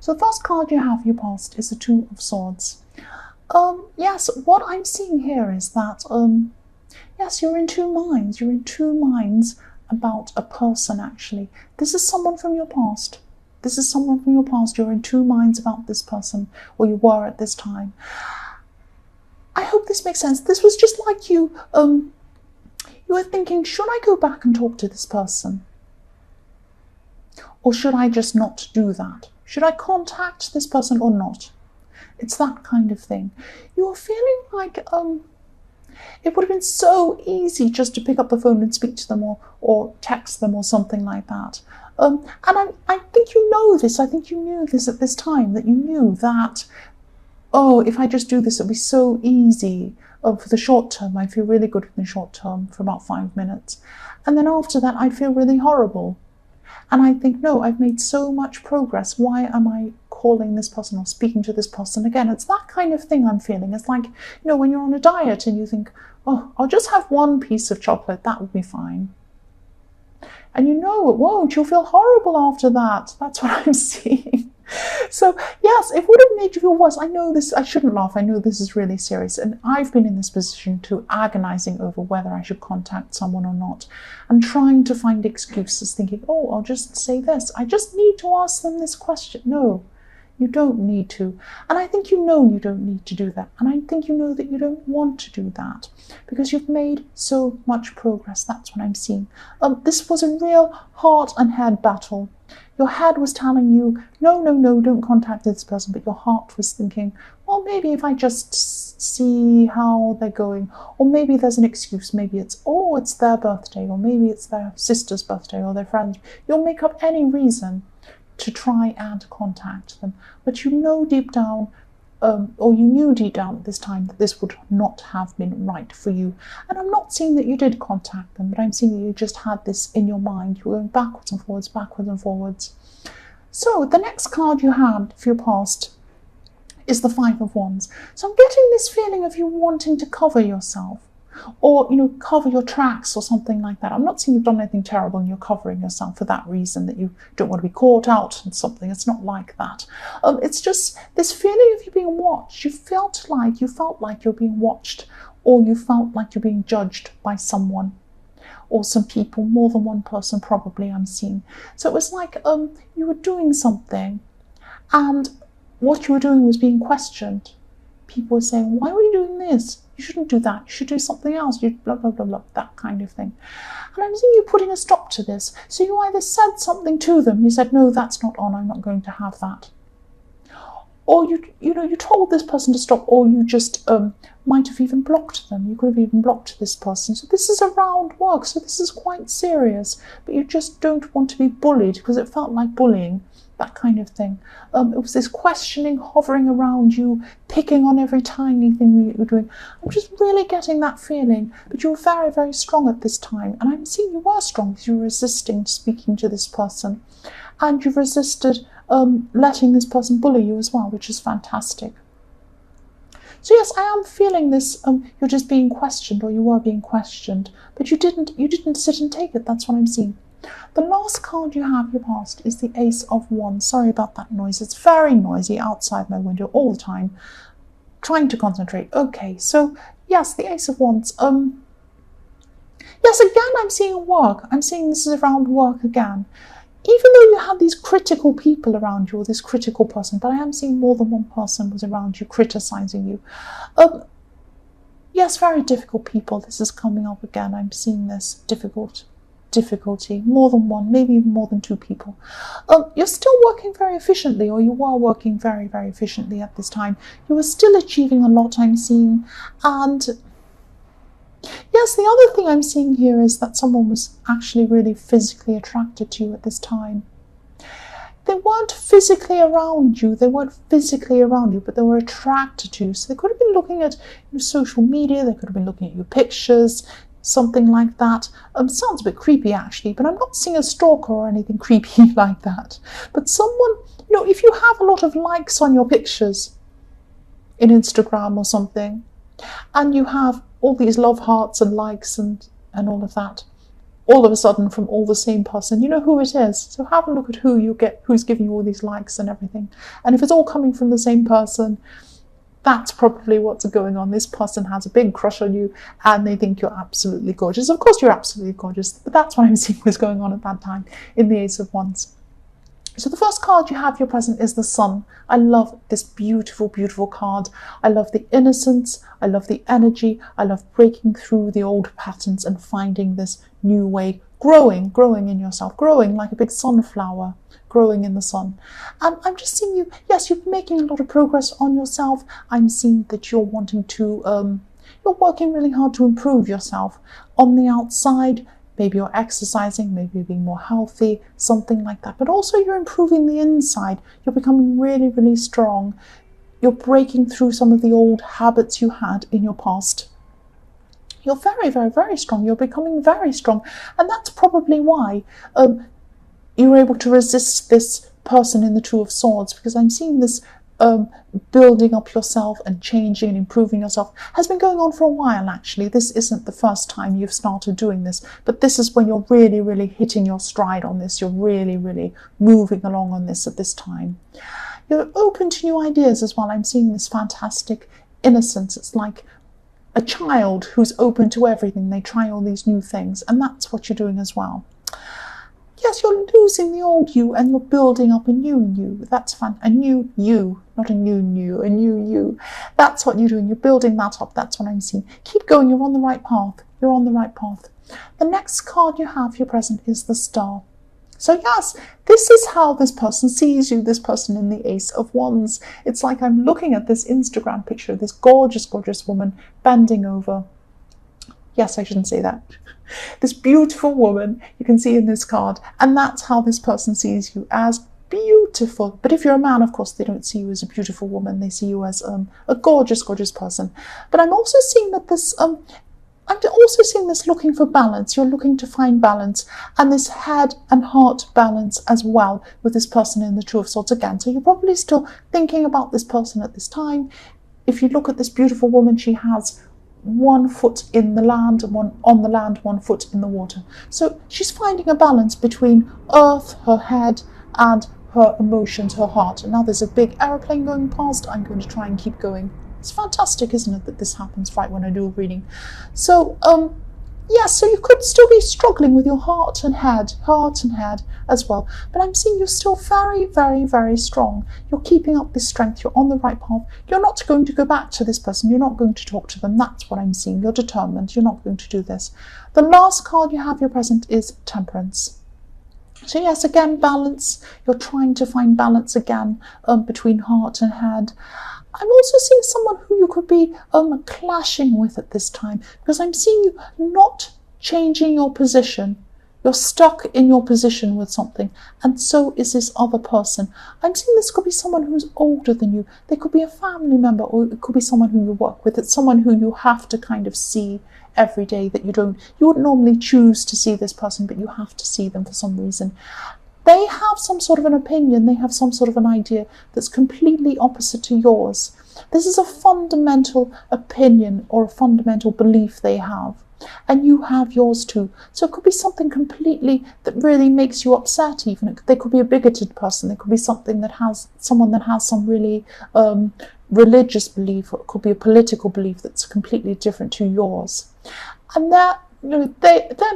So the first card you have, your past, is the Two of Swords. Yes, what I'm seeing here is that, yes, you're in two minds. You're in two minds about a person, actually. This is someone from your past. This is someone from your past. You're in two minds about this person, or you were at this time. I hope this makes sense. This was just like you were thinking, should I go back and talk to this person? Or should I just not do that? Should I contact this person or not? It's that kind of thing. You're feeling like it would have been so easy just to pick up the phone and speak to them or text them or something like that. And I think you know this. I think you knew this at this time, that you knew that, oh, if I just do this, it'll be so easy. For the short term, I feel really good in the short term for about 5 minutes. And then after that, I'd feel really horrible. And I think, no, I've made so much progress. Why am I calling this person or speaking to this person again? It's that kind of thing I'm feeling. It's like, when you're on a diet and you think, oh, I'll just have one piece of chocolate, that would be fine. And it won't. You'll feel horrible after that. That's what I'm seeing. So, yes, it would have made you feel worse. I know this, I shouldn't laugh. I know this is really serious. And I've been in this position too, agonizing over whether I should contact someone or not. And trying to find excuses, thinking, oh, I'll just say this. I just need to ask them this question. No, you don't need to. And I think you don't need to do that. And I think you know that you don't want to do that because you've made so much progress. That's what I'm seeing. This was a real heart and head battle. Your head was telling you, no, don't contact this person. But your heart was thinking, well, maybe if I just see how they're going. Or maybe there's an excuse. Maybe it's their birthday. Or maybe it's their sister's birthday or their friend's. You'll make up any reason to try and contact them. But you know deep down, or you knew deep down at this time that this would not have been right for you. And I'm not saying that you did contact them, but I'm saying that you just had this in your mind. You were going backwards and forwards. So the next card you had for your past is the Five of Wands. So I'm getting this feeling of you wanting to cover yourself, or cover your tracks or something like that. I'm not saying you've done anything terrible and you're covering yourself for that reason, that you don't want to be caught out in something. It's not like that. It's just this feeling of you being watched. You felt like you're being watched, or you felt like you're being judged by someone or some people, more than one person probably, I'm seeing. So it was like you were doing something and what you were doing was being questioned. People were saying, why were you doing this? You shouldn't do that. You should do something else. You blah, blah, blah, blah, that kind of thing. And I'm seeing you putting a stop to this. So you either said something to them. You said, no, that's not on. I'm not going to have that. Or you told this person to stop, or you just might have even blocked them. You could have even blocked this person. So this is around work. So this is quite serious. But you just don't want to be bullied because it felt like bullying. That kind of thing. It was this questioning hovering around you, picking on every tiny thing you were doing. I'm just really getting that feeling. But you were very, very strong at this time. And I'm seeing you were strong because you were resisting speaking to this person. And you've resisted letting this person bully you as well, which is fantastic. So yes, I am feeling this, you're just being questioned, or you were being questioned. But you didn't sit and take it. That's what I'm seeing. The last card you have, your past, is the Ace of Wands. Sorry about that noise. It's very noisy outside my window all the time. Trying to concentrate. Okay, so yes, the Ace of Wands. Yes, again, I'm seeing work. I'm seeing this is around work again. Even though you have these critical people around you, or this critical person, but I am seeing more than one person was around you criticizing you. Yes, very difficult people. This is coming up again. I'm seeing this difficulty, more than one, maybe even more than two people. You're still working very efficiently, or you were working very, very efficiently at this time. You were still achieving a lot, I'm seeing. And yes, the other thing I'm seeing here is that someone was actually really physically attracted to you at this time. They weren't physically around you, but they were attracted to you. So they could have been looking at your social media, they could have been looking at your pictures, something like that. Sounds a bit creepy actually, but I'm not seeing a stalker or anything creepy like that. But someone, if you have a lot of likes on your pictures in Instagram or something, and you have all these love hearts and likes and all of that, all of a sudden from all the same person. You know who it is. So have a look at who's giving you all these likes and everything. And if it's all coming from the same person, that's probably what's going on. This person has a big crush on you and they think you're absolutely gorgeous. Of course, you're absolutely gorgeous, but that's what I'm seeing was going on at that time in the Ace of Wands. So the first card you have your present is the Sun. I love this beautiful, beautiful card. I love the innocence. I love the energy. I love breaking through the old patterns and finding this new way, growing in yourself, growing like a big sunflower, growing in the sun. And I'm just seeing you, yes, you're making a lot of progress on yourself. I'm seeing that you're wanting to, you're working really hard to improve yourself on the outside. Maybe you're exercising, maybe you're being more healthy, something like that. But also you're improving the inside. You're becoming really, really strong. You're breaking through some of the old habits you had in your past. You're very, very, very strong. You're becoming very strong. And that's probably why you were able to resist this person in the Two of Swords, because I'm seeing this building up yourself and changing and improving yourself has been going on for a while, actually. This isn't the first time you've started doing this, but this is when you're really, really hitting your stride on this. You're really, really moving along on this at this time. You're open to new ideas as well. I'm seeing this fantastic innocence. It's like a child who's open to everything. They try all these new things, and that's what you're doing as well. Yes, you're losing the old you and you're building up a new you. That's fun. A new you, not a new you. That's what you're doing. You're building that up. That's what I'm seeing. Keep going. You're on the right path. You're on the right path. The next card you have your present is the Star. So yes, this is how this person sees you, this person in the Ace of Wands. It's like I'm looking at this Instagram picture of this gorgeous, gorgeous woman bending over. Yes, I shouldn't say that. This beautiful woman you can see in this card, and that's how this person sees you, as beautiful. But if you're a man, of course, they don't see you as a beautiful woman. They see you as a gorgeous, gorgeous person. But I'm also seeing that this, I'm also seeing this looking for balance. You're looking to find balance, and this head and heart balance as well with this person in the Two of Swords again. So you're probably still thinking about this person at this time. If you look at this beautiful woman, she has one foot in the land, one on the land, 1 foot in the water. So she's finding a balance between earth, her head, and her emotions, her heart. And now there's a big aeroplane going past. I'm going to try and keep going. It's fantastic, isn't it, that this happens right when I do a reading. So, yes, so you could still be struggling with your heart and head as well. But I'm seeing you're still very, very, very strong. You're keeping up this strength. You're on the right path. You're not going to go back to this person. You're not going to talk to them. That's what I'm seeing. You're determined. You're not going to do this. The last card you have your present is Temperance. So yes, again, balance. You're trying to find balance again between heart and head. I'm also seeing someone who you could be clashing with at this time, because I'm seeing you not changing your position. You're stuck in your position with something, and so is this other person. I'm seeing this could be someone who's older than you. They could be a family member, or it could be someone who you work with. It's someone who you have to kind of see every day, that you wouldn't normally choose to see this person, but you have to see them for some reason. They have some sort of an opinion, they have some sort of an idea that's completely opposite to yours. This is a fundamental opinion or a fundamental belief they have, and you have yours too. So it could be something completely that really makes you upset even. They could be a bigoted person, they could be someone that has some really religious belief, or it could be a political belief that's completely different to yours. And they're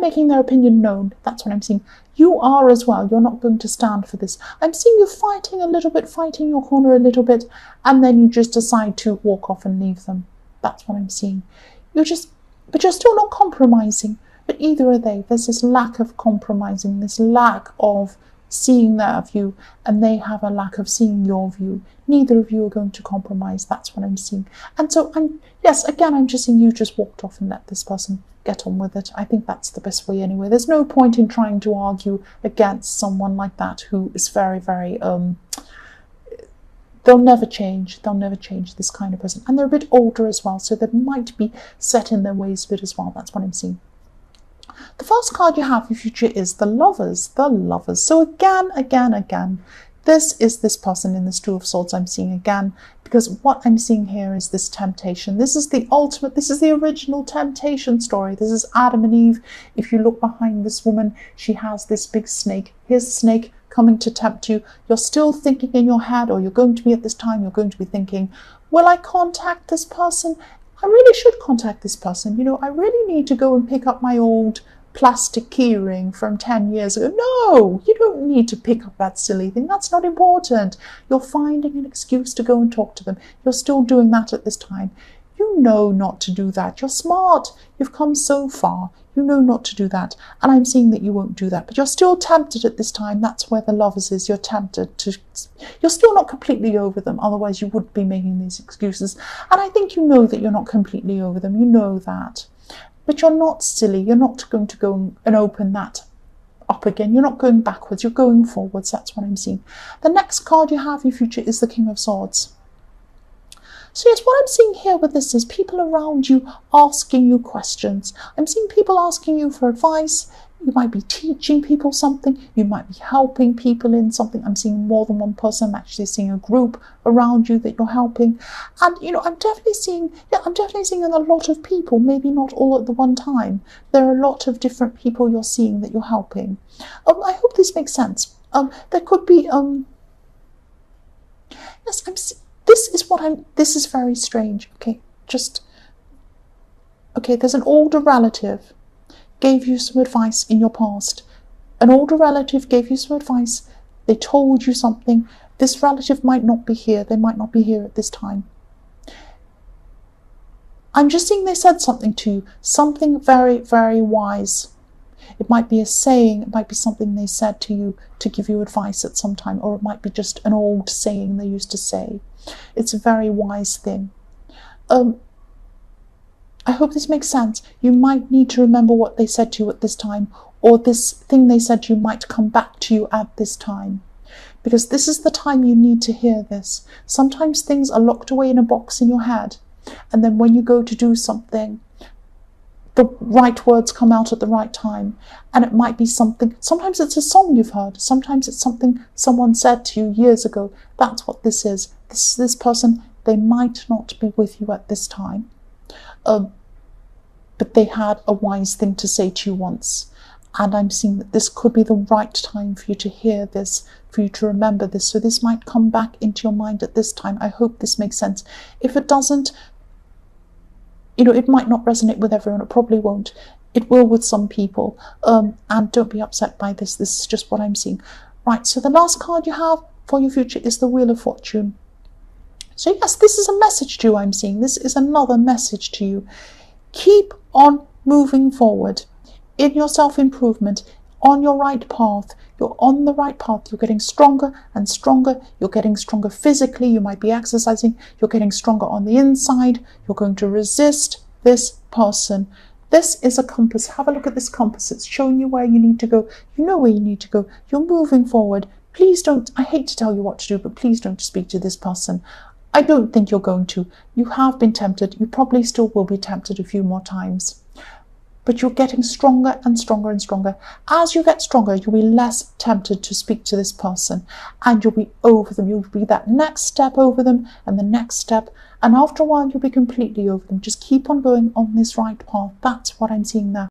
making their opinion known. That's what I'm seeing. You are as well. You're not going to stand for this. I'm seeing you fighting your corner a little bit, and then you just decide to walk off and leave them. That's what I'm seeing. But you're still not compromising. But either are they. There's this lack of compromising, this lack of seeing their view, and they have a lack of seeing your view. Neither of you are going to compromise. That's what I'm seeing. And so I'm just seeing you just walked off and let this person get on with it. I think that's the best way anyway. There's no point in trying to argue against someone like that who is very, very they'll never change. They'll never change, this kind of person. And they're a bit older as well, so they might be set in their ways a bit as well. That's what I'm seeing. The first card you have for future is the Lovers. The Lovers. So again, This is this person in this Two of Swords I'm seeing again, because what I'm seeing here is this temptation. This is the ultimate, this is the original temptation story. This is Adam and Eve. If you look behind this woman, she has this big snake. Here's a snake coming to tempt you. You're still thinking in your head, or you're going to be at this time, you're going to be thinking, will I contact this person? I really should contact this person. You know, I really need to go and pick up my old plastic keyring from 10 years ago. No, you don't need to pick up that silly thing. That's not important. You're finding an excuse to go and talk to them. You're still doing that at this time. You know not to do that. You're smart. You've come so far. You know not to do that. And I'm seeing that you won't do that. But you're still tempted at this time. That's where the Lovers is. You're tempted to... You're still not completely over them. Otherwise, you wouldn't be making these excuses. And I think you know that you're not completely over them. You know that. But you're not silly. You're not going to go and open that up again. You're not going backwards. You're going forwards. That's what I'm seeing. The next card you have in your future is the King of Swords. So yes, what I'm seeing here with this is people around you asking you questions. I'm seeing people asking you for advice. You might be teaching people something. You might be helping people in something. I'm seeing more than one person. I'm actually seeing a group around you that you're helping. And, you know, I'm definitely seeing a lot of people, maybe not all at the one time. There are a lot of different people you're seeing that you're helping. I hope this makes sense. There could be, yes, this is very strange. Okay, there's an older relative gave you some advice in your past. An older relative gave you some advice. They told you something. This relative might not be here. They might not be here at this time. I'm just seeing they said something to you. Something very, very wise. It might be a saying. It might be something they said to you to give you advice at some time. Or it might be just an old saying they used to say. It's a very wise thing. I hope this makes sense. You might need to remember what they said to you at this time, or this thing they said to you might come back to you at this time. Because this is the time you need to hear this. Sometimes things are locked away in a box in your head, and then when you go to do something, the right words come out at the right time. And it might be something, sometimes it's a song you've heard, sometimes it's something someone said to you years ago. That's what this is. This person, they might not be with you at this time. But they had a wise thing to say to you once. And I'm seeing that this could be the right time for you to hear this, for you to remember this. So this might come back into your mind at this time. I hope this makes sense. If it doesn't, you know, it might not resonate with everyone. It probably won't. It will with some people. And don't be upset by this. This is just what I'm seeing. Right, so the last card you have for your future is the Wheel of Fortune. So yes, this is a message to you I'm seeing. This is another message to you. Keep on moving forward in your self-improvement, on your right path. You're on the right path. You're getting stronger and stronger. You're getting stronger physically. You might be exercising. You're getting stronger on the inside. You're going to resist this person. This is a compass. Have a look at this compass. It's showing you where you need to go. You know where you need to go. You're moving forward. Please don't, I hate to tell you what to do, but please don't speak to this person. I don't think you're going to. You have been tempted. You probably still will be tempted a few more times. But you're getting stronger and stronger and stronger. As you get stronger, you'll be less tempted to speak to this person. And you'll be over them. You'll be that next step over them and the next step. And after a while, you'll be completely over them. Just keep on going on this right path. That's what I'm seeing there.